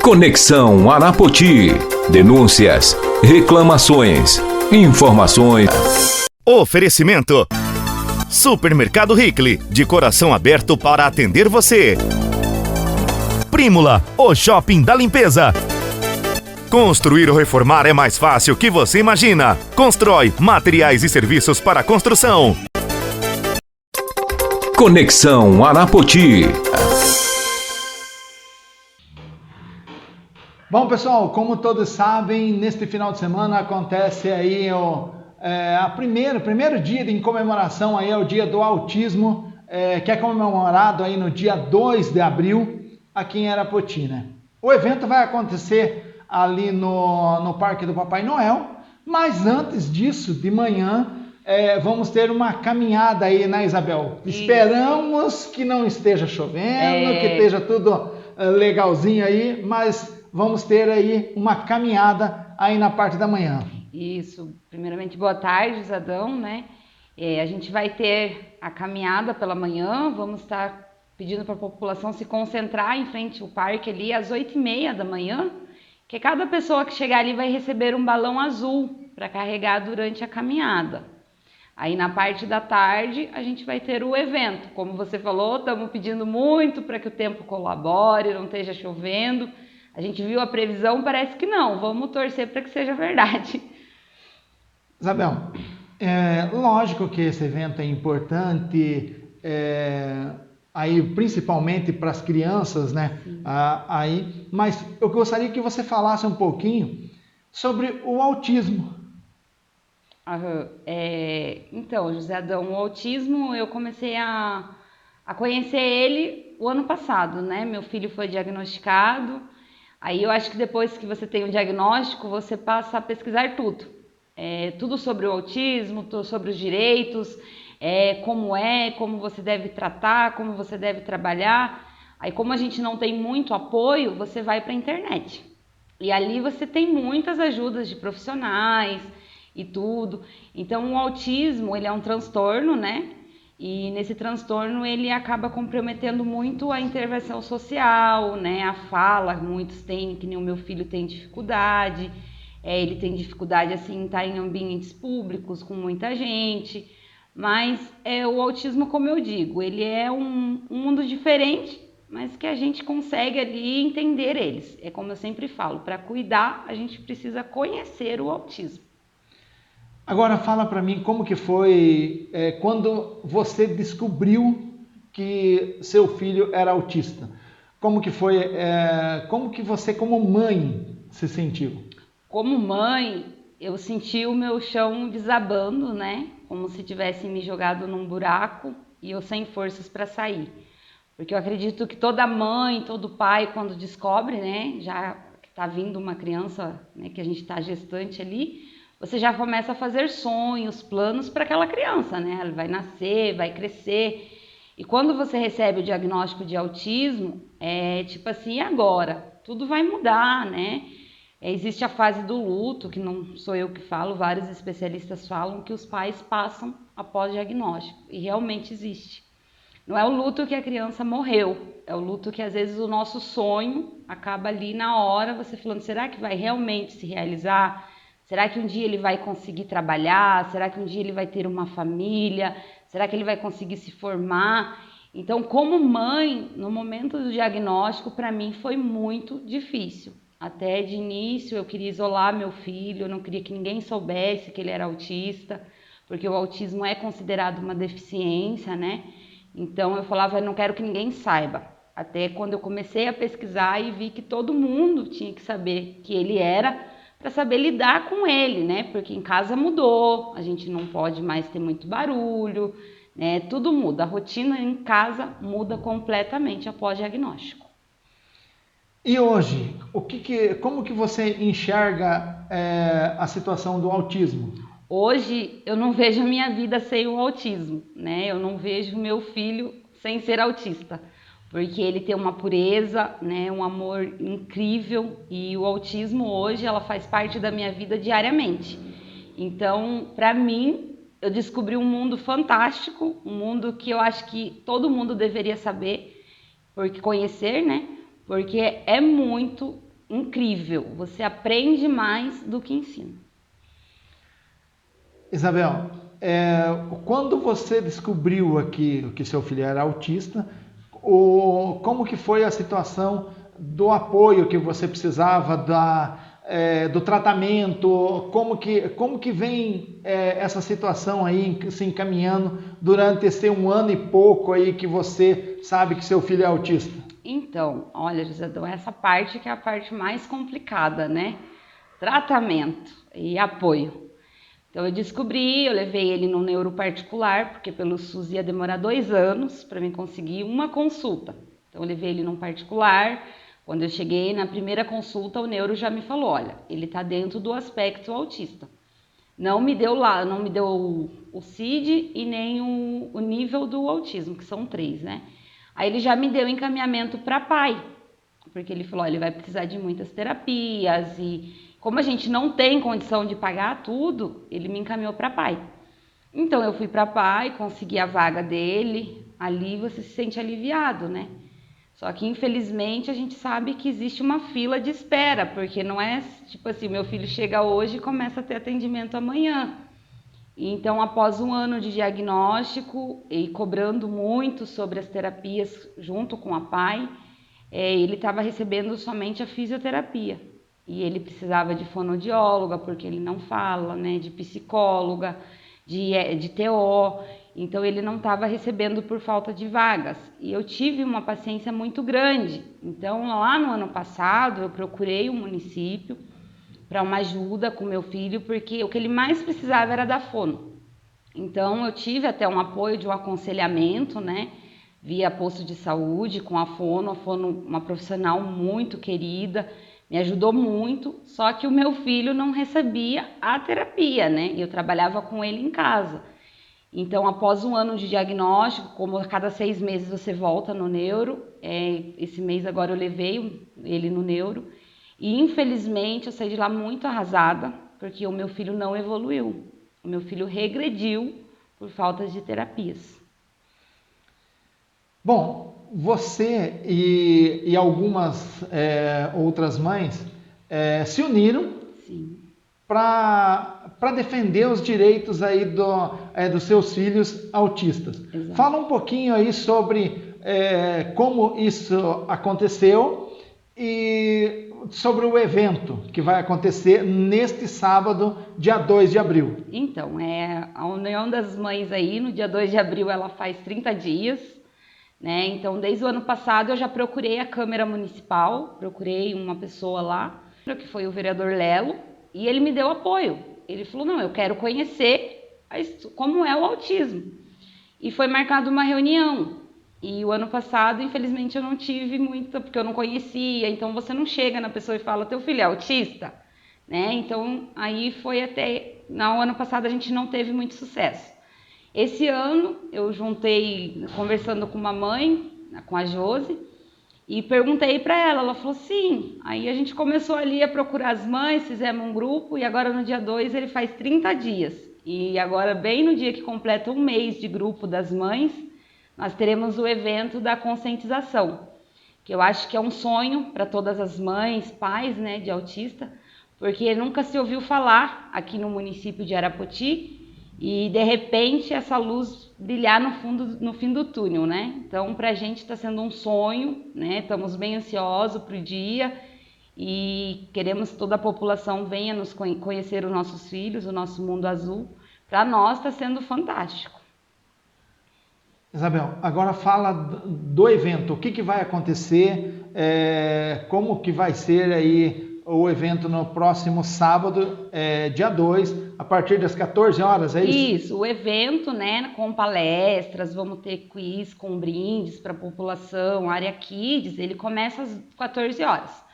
Conexão Arapoti. Denúncias, reclamações, informações. Oferecimento: Supermercado Hickley, de coração aberto para atender você. Prímula, o shopping da limpeza. Construir ou reformar é mais fácil que você imagina. Constrói materiais e serviços para construção. Conexão Arapoti. Bom, pessoal, como todos sabem, neste final de semana acontece aí o primeiro dia em comemoração aí ao Dia do Autismo, que é comemorado aí no dia 2 de abril, aqui em Arapoti, né? O evento vai acontecer ali no Parque do Papai Noel, mas antes disso, de manhã, vamos ter uma caminhada aí, né, Isabel? Isso. Esperamos que não esteja chovendo, que esteja tudo legalzinho aí, mas vamos ter aí uma caminhada aí na parte da manhã. Isso. Primeiramente, boa tarde, Isadão, né? A gente vai ter a caminhada pela manhã, vamos estar pedindo para a população se concentrar em frente ao parque ali às 8h30 da manhã, que cada pessoa que chegar ali vai receber um balão azul para carregar durante a caminhada. Aí na parte da tarde a gente vai ter o evento. Como você falou, estamos pedindo muito para que o tempo colabore, não esteja chovendo. A gente viu a previsão, parece que não. Vamos torcer para que seja verdade. Isabel, lógico que esse evento é importante, aí principalmente para as crianças, né? Mas eu gostaria que você falasse um pouquinho sobre o autismo. Então, José Adão, o autismo eu comecei a conhecer ele o ano passado, né? Meu filho foi diagnosticado. Aí eu acho que depois que você tem um diagnóstico, você passa a pesquisar tudo. Tudo sobre o autismo, tudo sobre os direitos, como você deve tratar, como você deve trabalhar. Aí como a gente não tem muito apoio, você vai para a internet. E ali você tem muitas ajudas de profissionais e tudo. Então o autismo, ele é um transtorno, né? E nesse transtorno ele acaba comprometendo muito a intervenção social, né? A fala, muitos têm, que nem o meu filho tem dificuldade, ele tem dificuldade assim em estar em ambientes públicos com muita gente, mas o autismo, como eu digo, ele é um mundo diferente, mas que a gente consegue ali entender eles. É como eu sempre falo, para cuidar a gente precisa conhecer o autismo. Agora fala para mim como que foi quando você descobriu que seu filho era autista. Como que foi, como que você como mãe se sentiu? Como mãe, eu senti o meu chão desabando, né? Como se tivesse me jogado num buraco e eu sem forças para sair. Porque eu acredito que toda mãe, todo pai, quando descobre, né? Já que está vindo uma criança, né? Que a gente está gestante ali, você já começa a fazer sonhos, planos para aquela criança, né? Ela vai nascer, vai crescer. E quando você recebe o diagnóstico de autismo, tipo assim, e agora? Tudo vai mudar, né? Existe a fase do luto, que não sou eu que falo, vários especialistas falam que os pais passam após o diagnóstico. E realmente existe. Não é o luto que a criança morreu, é o luto que às vezes o nosso sonho acaba ali na hora, você falando, será que vai realmente se realizar? Será que um dia ele vai conseguir trabalhar? Será que um dia ele vai ter uma família? Será que ele vai conseguir se formar? Então, como mãe, no momento do diagnóstico, para mim foi muito difícil. Até de início eu queria isolar meu filho, eu não queria que ninguém soubesse que ele era autista, porque o autismo é considerado uma deficiência, né? Então eu falava, eu não quero que ninguém saiba. Até quando eu comecei a pesquisar e vi que todo mundo tinha que saber que ele era, para saber lidar com ele, né? Porque em casa mudou, a gente não pode mais ter muito barulho, né? Tudo muda, a rotina em casa muda completamente após diagnóstico. E hoje, como que você enxerga a situação do autismo? Hoje eu não vejo a minha vida sem o autismo, né? Eu não vejo meu filho sem ser autista, porque ele tem uma pureza, né? Um amor incrível, e o autismo hoje ela faz parte da minha vida diariamente. Então, para mim, eu descobri um mundo fantástico, um mundo que eu acho que todo mundo deveria saber, porque conhecer, né? Porque é muito incrível. Você aprende mais do que ensina. Isabel, quando você descobriu aqui que seu filho era autista, como que foi a situação do apoio que você precisava, do tratamento, como que vem essa situação aí se encaminhando durante esse 1 ano e pouco aí que você sabe que seu filho é autista? Então, olha, Josédão, essa parte que é a parte mais complicada, né? Tratamento e apoio. Então eu levei ele no neuro particular, porque pelo SUS ia demorar 2 anos para mim conseguir uma consulta. Então eu levei ele num particular. Quando eu cheguei na primeira consulta, o neuro já me falou, olha, ele está dentro do aspecto autista. Não me deu o CID e nem o nível do autismo, que são 3, né? Aí ele já me deu encaminhamento para pai, porque ele falou, olha, ele vai precisar de muitas terapias e como a gente não tem condição de pagar tudo, ele me encaminhou para pai. Então eu fui para pai, consegui a vaga dele, ali você se sente aliviado, né? Só que infelizmente a gente sabe que existe uma fila de espera, porque não é tipo assim, meu filho chega hoje e começa a ter atendimento amanhã. Então após 1 ano de diagnóstico e cobrando muito sobre as terapias junto com a pai, ele estava recebendo somente a fisioterapia. E ele precisava de fonoaudióloga, porque ele não fala, né, de psicóloga, de TO, então ele não estava recebendo por falta de vagas. E eu tive uma paciência muito grande. Então lá no ano passado eu procurei o município para uma ajuda com meu filho, porque o que ele mais precisava era da fono. Então eu tive até um apoio de um aconselhamento, né, via posto de saúde com a fono, uma profissional muito querida, me ajudou muito, só que o meu filho não recebia a terapia, né? Eu trabalhava com ele em casa. Então, após 1 ano de diagnóstico, como a cada 6 meses você volta no neuro, esse mês agora eu levei ele no neuro, e infelizmente eu saí de lá muito arrasada, porque o meu filho não evoluiu. O meu filho regrediu por falta de terapias. Bom, você e algumas outras mães se uniram para defender os direitos aí dos seus filhos autistas. Exato. Fala um pouquinho aí sobre como isso aconteceu e sobre o evento que vai acontecer neste sábado, dia 2 de abril. Então, a União das Mães aí, no dia 2 de abril, ela faz 30 dias, né? Então, desde o ano passado eu já procurei a Câmara Municipal, procurei uma pessoa lá, que foi o vereador Lelo, e ele me deu apoio. Ele falou, não, eu quero conhecer como é o autismo. E foi marcada uma reunião. E o ano passado, infelizmente, eu não tive muita, porque eu não conhecia. Então, você não chega na pessoa e fala, teu filho é autista? Né? Então, aí foi até... No ano passado, a gente não teve muito sucesso. Esse ano, eu juntei, conversando com uma mãe, com a Josi, e perguntei para ela. Ela falou, sim. Aí a gente começou ali a procurar as mães, fizemos um grupo, e agora no dia 2 ele faz 30 dias. E agora, bem no dia que completa 1 mês de grupo das mães, nós teremos o evento da conscientização, que eu acho que é um sonho para todas as mães, pais, né, de autista, porque nunca se ouviu falar aqui no município de Arapoti e de repente essa luz brilhar no fim do túnel, né? Então para a gente está sendo um sonho, né? Estamos bem ansiosos para o dia e queremos que toda a população venha nos conhecer os nossos filhos, o nosso mundo azul. Para nós está sendo fantástico. Isabel, agora fala do evento, o que vai acontecer, como que vai ser aí o evento no próximo sábado, dia 2, a partir das 14 horas, é isso? Isso, o evento, né, com palestras, vamos ter quiz com brindes para a população, área Kids, ele começa às 14 horas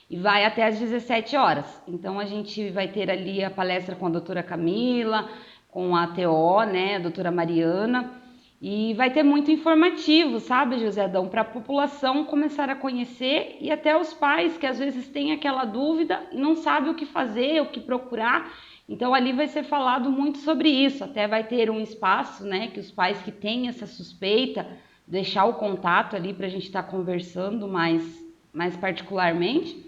e vai até às 17 horas. Então a gente vai ter ali a palestra com a doutora Camila, com a TO, né, a doutora Mariana, e vai ter muito informativo, sabe, Josédão, para a população começar a conhecer e até os pais que às vezes têm aquela dúvida e não sabem o que fazer, o que procurar. Então ali vai ser falado muito sobre isso, até vai ter um espaço, né, que os pais que têm essa suspeita, deixar o contato ali para a gente estar conversando mais particularmente.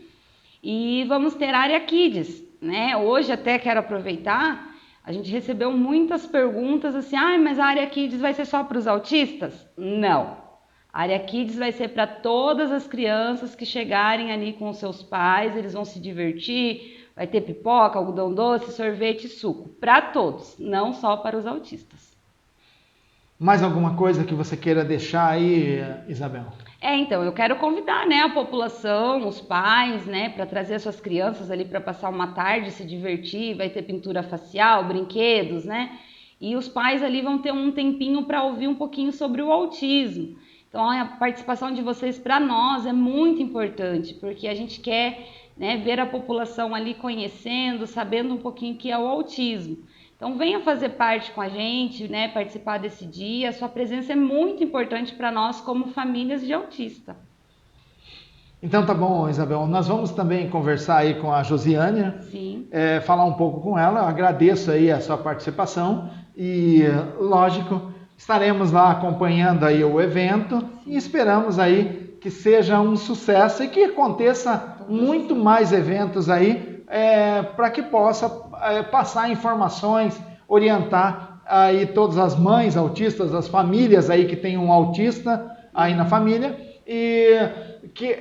E vamos ter área Kids, né? Hoje até quero aproveitar, a gente recebeu muitas perguntas assim, mas a área Kids vai ser só para os autistas? Não. A área Kids vai ser para todas as crianças que chegarem ali com os seus pais, eles vão se divertir, vai ter pipoca, algodão doce, sorvete e suco. Para todos, não só para os autistas. Mais alguma coisa que você queira deixar aí, Isabel? Então, eu quero convidar, né, a população, os pais, né, para trazer as suas crianças ali para passar uma tarde, se divertir, vai ter pintura facial, brinquedos, né, e os pais ali vão ter um tempinho para ouvir um pouquinho sobre o autismo. Então, a participação de vocês para nós é muito importante, porque a gente quer, né, ver a população ali conhecendo, sabendo um pouquinho o que é o autismo. Então venha fazer parte com a gente, né, participar desse dia. A sua presença é muito importante para nós como famílias de autista. Então tá bom, Isabel. Nós vamos também conversar aí com a Josiane. Sim. Falar um pouco com ela. Eu agradeço aí a sua participação e, lógico, estaremos lá acompanhando aí o evento. Sim. E esperamos aí que seja um sucesso e que aconteça muito mais eventos aí para que possa passar informações, orientar aí todas as mães autistas, as famílias aí que tem um autista aí na família, e que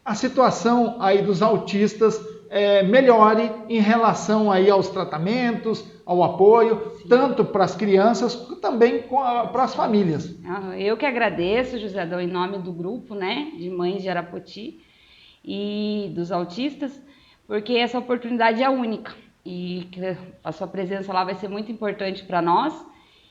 a situação aí dos autistas melhore em relação aí aos tratamentos, ao apoio, sim, tanto para as crianças como também para as famílias. Eu que agradeço, José Adão, em nome do grupo, né, de mães de Arapoti e dos autistas, porque essa oportunidade é única e a sua presença lá vai ser muito importante para nós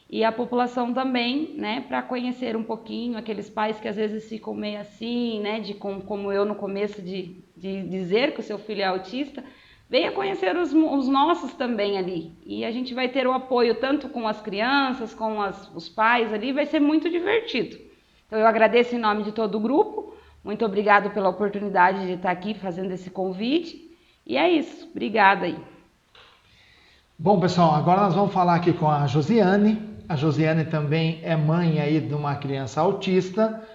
e a população também, né, para conhecer um pouquinho aqueles pais que às vezes ficam meio assim, né, de como eu no começo de dizer que o seu filho é autista, venha conhecer os nossos também ali e a gente vai ter o apoio tanto com as crianças, com os pais ali, vai ser muito divertido. Então eu agradeço em nome de todo o grupo, muito obrigado pela oportunidade de estar aqui fazendo esse convite. E é isso, obrigada aí. Bom, pessoal, agora nós vamos falar aqui com a Josiane. A Josiane também é mãe aí de uma criança autista.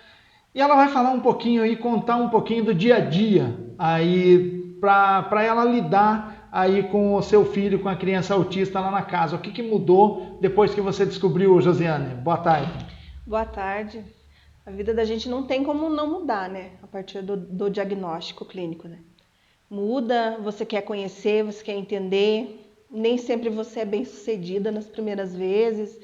E ela vai falar um pouquinho e contar um pouquinho do dia a dia aí para ela lidar aí com o seu filho, com a criança autista lá na casa. O que mudou depois que você descobriu, Josiane? Boa tarde. Boa tarde. A vida da gente não tem como não mudar, né? A partir do diagnóstico clínico, né? Muda, você quer conhecer, você quer entender, nem sempre você é bem sucedida nas primeiras vezes.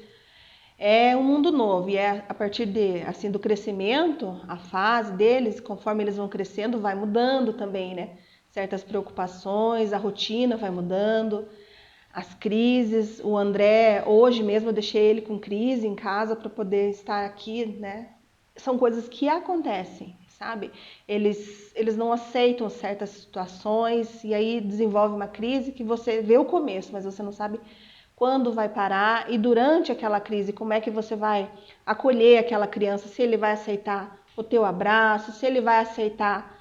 É um mundo novo e a partir do crescimento, a fase deles, conforme eles vão crescendo, vai mudando também, né? Certas preocupações, a rotina vai mudando, as crises. O André, hoje mesmo eu deixei ele com crise em casa para poder estar aqui, né? São coisas que acontecem, sabe? Eles não aceitam certas situações e aí desenvolve uma crise que você vê o começo, mas você não sabe quando vai parar e durante aquela crise como é que você vai acolher aquela criança, se ele vai aceitar o teu abraço, se ele vai aceitar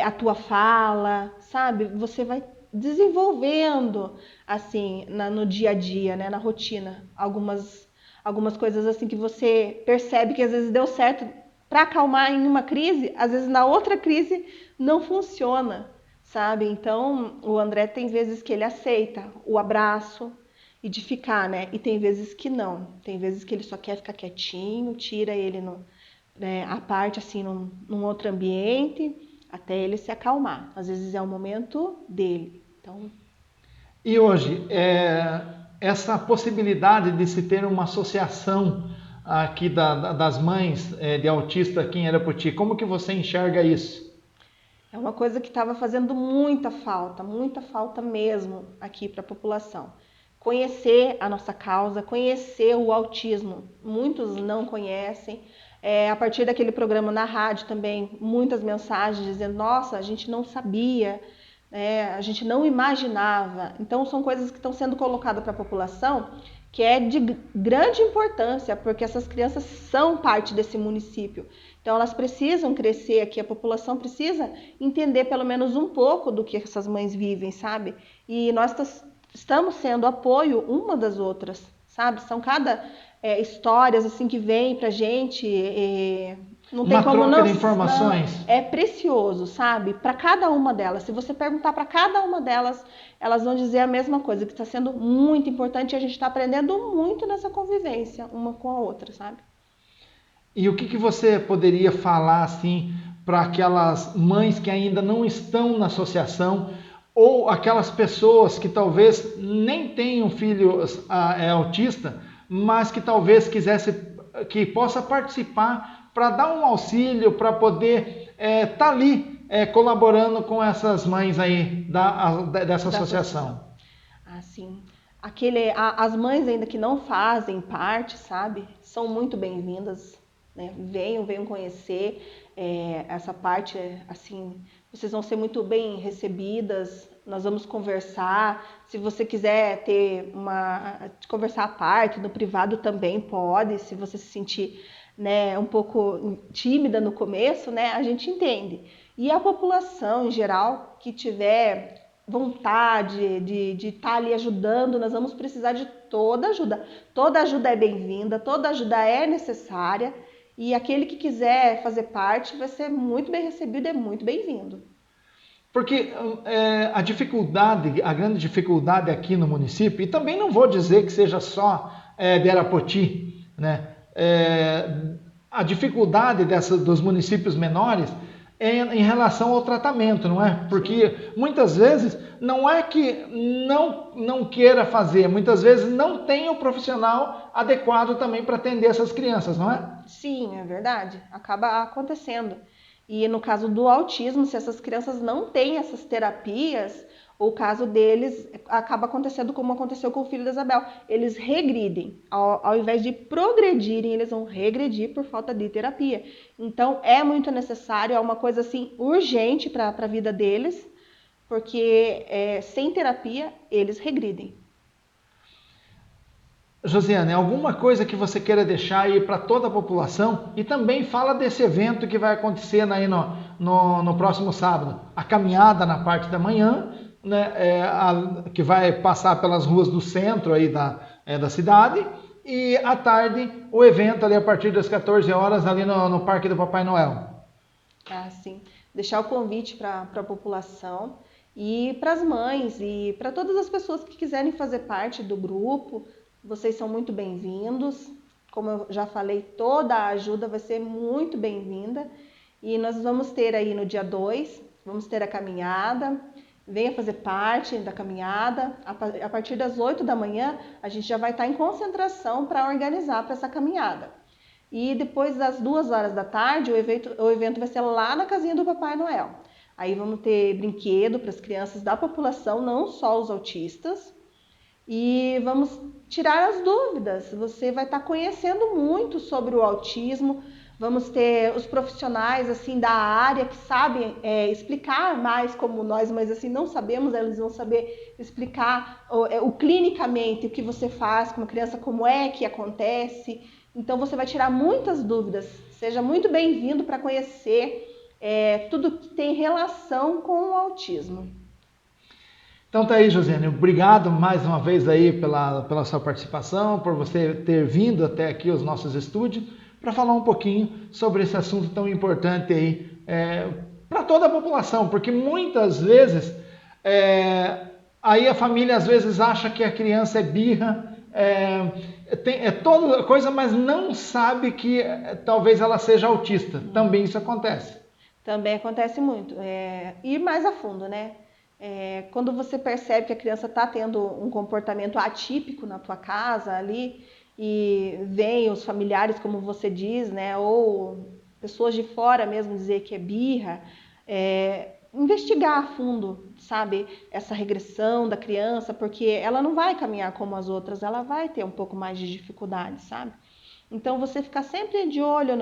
a tua fala, sabe? Você vai desenvolvendo assim no dia a dia, né? Na rotina, algumas coisas assim que você percebe que às vezes deu certo para acalmar em uma crise, às vezes na outra crise não funciona, sabe? Então, o André tem vezes que ele aceita o abraço e de ficar, né? E tem vezes que não. Tem vezes que ele só quer ficar quietinho, tira ele à parte, assim, num outro ambiente, até ele se acalmar. Às vezes é o momento dele. Então... E hoje, essa possibilidade de se ter uma associação aqui das mães de autista aqui em Arapoti, como que você enxerga isso? É uma coisa que estava fazendo muita falta mesmo aqui para a população. Conhecer a nossa causa, conhecer o autismo. Muitos não conhecem. A partir daquele programa na rádio também, muitas mensagens dizendo, nossa, a gente não sabia, a gente não imaginava. Então, são coisas que estão sendo colocadas para a população que é de grande importância, porque essas crianças são parte desse município. Então, elas precisam crescer aqui, a população precisa entender pelo menos um pouco do que essas mães vivem, sabe? E nós estamos sendo apoio uma das outras, sabe? São cada histórias assim que vem pra gente Não tem uma como troca não, de informações. não, é precioso, sabe? Para cada uma delas. Se você perguntar para cada uma delas, elas vão dizer a mesma coisa, que está sendo muito importante e a gente está aprendendo muito nessa convivência, uma com a outra, sabe? E o que você poderia falar, assim, para aquelas mães que ainda não estão na associação, ou aquelas pessoas que talvez nem tenham filho autista, mas que talvez que possa participar para dar um auxílio, para poder estar ali colaborando com essas mães aí dessa associação. Assim, as mães ainda que não fazem parte, sabe, são muito bem-vindas, né? Venham conhecer essa parte, assim, vocês vão ser muito bem recebidas, nós vamos conversar, se você quiser conversar à parte, no privado também pode, se você se sentir, né, um pouco tímida no começo, né, a gente entende. E a população em geral que tiver vontade de estar ali ajudando, nós vamos precisar de toda ajuda. Toda ajuda é bem-vinda, toda ajuda é necessária e aquele que quiser fazer parte vai ser muito bem recebido e é muito bem-vindo. Porque a grande dificuldade aqui no município, e também não vou dizer que seja só de Arapoti, né? A dificuldade dos municípios menores é em relação ao tratamento, não é? Porque muitas vezes não é que não queira fazer, muitas vezes não tem o profissional adequado também para atender essas crianças, não é? Sim, é verdade. Acaba acontecendo. E no caso do autismo, se essas crianças não têm essas terapias, o caso deles acaba acontecendo como aconteceu com o filho da Isabel. Eles regridem. Ao invés de progredirem, eles vão regredir por falta de terapia. Então, é muito necessário, é uma coisa assim urgente para a vida deles, porque sem terapia, eles regridem. Josiane, alguma coisa que você queira deixar aí para toda a população? E também fala desse evento que vai acontecer aí no próximo sábado. A caminhada na parte da manhã, né, que vai passar pelas ruas do centro aí da cidade. E à tarde, o evento ali a partir das 14 horas ali no Parque do Papai Noel. Ah, sim. Deixar o convite para a população e para as mães e para todas as pessoas que quiserem fazer parte do grupo. Vocês são muito bem-vindos. Como eu já falei, toda a ajuda vai ser muito bem-vinda. E nós vamos ter aí no dia 2, vamos ter a caminhada. Venha fazer parte da caminhada. A partir das 8 da manhã, a gente já vai estar em concentração para organizar para essa caminhada. E depois das 2 horas da tarde, o evento vai ser lá na casinha do Papai Noel. Aí vamos ter brinquedo para as crianças da população, não só os autistas. E vamos tirar as dúvidas. Você vai estar conhecendo muito sobre o autismo. Vamos ter os profissionais assim da área que sabem explicar mais como nós, mas assim não sabemos. Eles vão saber explicar o clinicamente o que você faz com uma criança, como é que acontece. Então você vai tirar muitas dúvidas. Seja muito bem-vindo para conhecer tudo que tem relação com o autismo. Então tá aí, Josiane, obrigado mais uma vez aí pela sua participação, por você ter vindo até aqui aos nossos estúdios para falar um pouquinho sobre esse assunto tão importante aí para toda a população, porque muitas vezes aí a família às vezes acha que a criança é birra, toda coisa, mas não sabe que talvez ela seja autista. Também isso acontece. Também acontece muito. Ir mais a fundo, né? Quando você percebe que a criança está tendo um comportamento atípico na tua casa ali e vem os familiares, como você diz, né, ou pessoas de fora mesmo dizer que é birra, investigar a fundo, sabe, essa regressão da criança, porque ela não vai caminhar como as outras, ela vai ter um pouco mais de dificuldade, sabe? Então, você ficar sempre de olho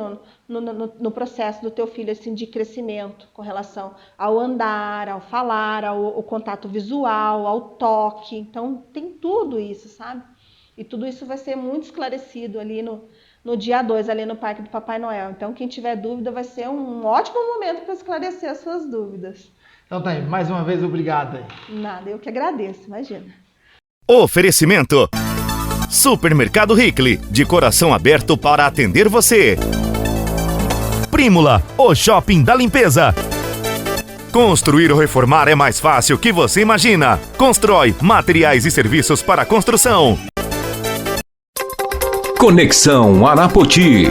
no processo do teu filho assim, de crescimento com relação ao andar, ao falar, ao contato visual, ao toque. Então, tem tudo isso, sabe? E tudo isso vai ser muito esclarecido ali no dia 2, ali no Parque do Papai Noel. Então, quem tiver dúvida, vai ser um ótimo momento para esclarecer as suas dúvidas. Então tá aí, mais uma vez, obrigado aí. Nada, eu que agradeço, imagina. Oferecimento Supermercado Hickley, de coração aberto para atender você. Prímula, o shopping da limpeza. Construir ou reformar é mais fácil que você imagina. Constrói materiais e serviços para construção. Conexão Arapoti.